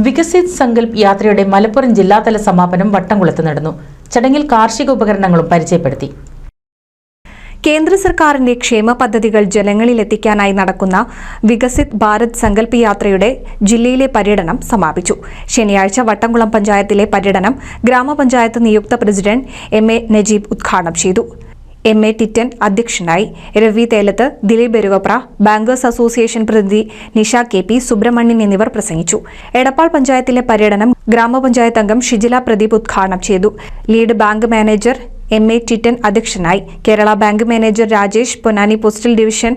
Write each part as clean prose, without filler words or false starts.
വികസിത് സങ്കൽപ് യാത്രയുടെ മലപ്പുറം ജില്ലാതല സമാപനം വട്ടംകുളത്ത് നടന്നു. ചടങ്ങിൽ കാർഷിക ഉപകരണങ്ങളും പരിചയപ്പെടുത്തി. കേന്ദ്ര സർക്കാരിന്റെ ക്ഷേമ പദ്ധതികൾ ജനങ്ങളിലെത്തിക്കാനായി നടക്കുന്ന വികസിത് ഭാരത് സങ്കൽപ് യാത്രയുടെ ജില്ലയിലെ പര്യടനം സമാപിച്ചു. ശനിയാഴ്ച വട്ടംകുളം പഞ്ചായത്തിലെ പര്യടനം ഗ്രാമപഞ്ചായത്ത് നിയുക്ത പ്രസിഡന്റ് എം.എ. നജീബ് ഉദ്ഘാടനം ചെയ്തു. എം.എ. ടിറ്റൻ അധ്യക്ഷനായി. രവി തേലത്ത്, ദിലീപ് ബെരുവപ്ര, ബാങ്കേഴ്സ് അസോസിയേഷൻ പ്രതിനിധി നിഷ കെ.പി. സുബ്രഹ്മണ്യൻ എന്നിവർ പ്രസംഗിച്ചു. എടപ്പാൾ പഞ്ചായത്തിലെ പര്യടനം ഗ്രാമപഞ്ചായത്ത് അംഗം ഷിജില പ്രദീപ് ഉദ്ഘാടനം ചെയ്തു. Lead bank manager M A. Titan അധ്യക്ഷനായി. Kerala bank manager Rajesh, Ponnani postal division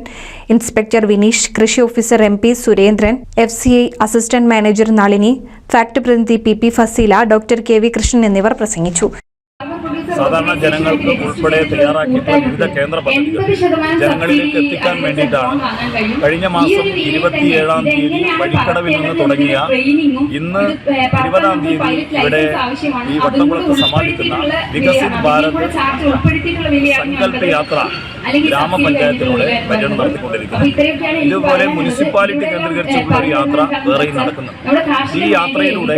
inspector Vineesh, കൃഷി officer M P. Surendran, FCI assistant manager Nalini, FACT പ്രതിനിധി P.P. Faseela, doctor K.V. Krishnan എന്നിവർ പ്രസംഗിച്ചു. സാധാരണ ജനങ്ങൾക്ക് ഉൾപ്പെടെ തയ്യാറാക്കിയിട്ടുള്ള വിവിധ കേന്ദ്ര പദ്ധതികൾ ജനങ്ങളിലേക്ക് എത്തിക്കാൻ വേണ്ടിയിട്ടാണ് കഴിഞ്ഞ മാസം 27-ാം തീയതി വഴിക്കടവിൽ നിന്ന് തുടങ്ങിയ ഇന്ന് 20-ാം തീയതി ഇവിടെ ഈ വട്ടംകുളത്ത് സമാപിക്കുന്ന വികസിത് ഭാരത് സങ്കൽപ് യാത്ര ഗ്രാമപഞ്ചായത്തിലൂടെ പര്യടനം നടത്തിക്കൊണ്ടിരിക്കുന്നു. ഇതുപോലെ മുനിസിപ്പാലിറ്റി കേന്ദ്രീകരിച്ചുള്ള ഒരു യാത്ര വേറെയും നടക്കുന്നുണ്ട്. ഈ യാത്രയിലൂടെ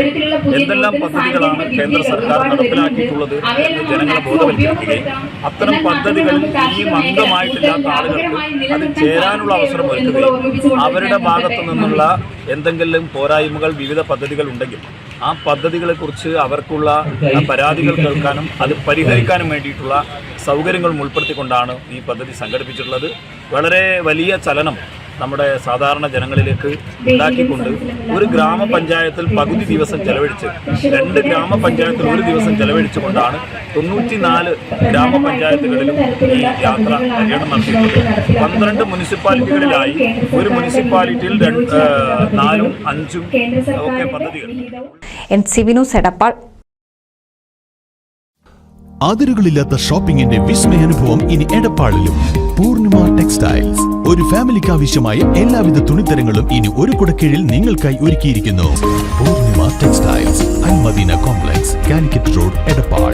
എന്തെല്ലാം പദ്ധതികളാണ് കേന്ദ്ര സർക്കാർ നടപ്പിലാക്കിയിട്ടുള്ളത് എന്ന് ജനങ്ങളെ ബോധവൽക്കരിക്കുകയും അത്തരം പദ്ധതികളിൽ ഈ അംഗമായിട്ടില്ലാത്ത ആളുകൾക്ക് അത് ചേരാനുള്ള അവസരം ഒരുക്കുകയും അവരുടെ ഭാഗത്തു നിന്നുള്ള എന്തെങ്കിലും പോരായ്മകൾ വിവിധ പദ്ധതികൾ ഉണ്ടെങ്കിൽ ആ പദ്ധതികളെക്കുറിച്ച് അവർക്കുള്ള പരാതികൾ കേൾക്കാനും അത് പരിഹരിക്കാനും വേണ്ടിയിട്ടുള്ള സൗകര്യങ്ങൾ ഉൾപ്പെടുത്തിക്കൊണ്ടാണ് ഈ പദ്ധതി സംഘടിപ്പിച്ചിട്ടുള്ളത്. വളരെ വലിയ ചലനം നമ്മുടെ സാധാരണ ജനങ്ങളിലേക്ക് ഉണ്ടാക്കിക്കൊണ്ട് ഒരു ഗ്രാമപഞ്ചായത്തിൽ പകുതി ദിവസം ചെലവഴിച്ച് 2 ഗ്രാമപഞ്ചായത്തിൽ ഒരു ദിവസം ചെലവഴിച്ചുകൊണ്ടാണ് 94 ഗ്രാമപഞ്ചായത്തുകളിലും ഈ യാത്ര പര്യടനം നടത്തിയിട്ടുള്ളത്. 12 മുനിസിപ്പാലിറ്റികളിലായി ഒരു മുനിസിപ്പാലിറ്റിയിൽ 4ഉം 5ഉം ഒക്കെ പദ്ധതികൾ. NCV news Edappal. അതിരുകളില്ലാത്ത ഷോപ്പിംഗിന്റെ വിസ്മയാനുഭവം ഇനി എടപ്പാളിലും. പൂർണിമ ടെക്സ്റ്റൈൽസ് ഒരു ഫാമിലിക്ക് ആവശ്യമായ എല്ലാവിധ തുണിത്തരങ്ങളും ഇനി ഒരു കുടക്കീഴിൽ നിങ്ങൾക്കായി ഒരുക്കിയിരിക്കുന്നു. Poornima textiles, Al Madina complex, Calicut road, Edappal.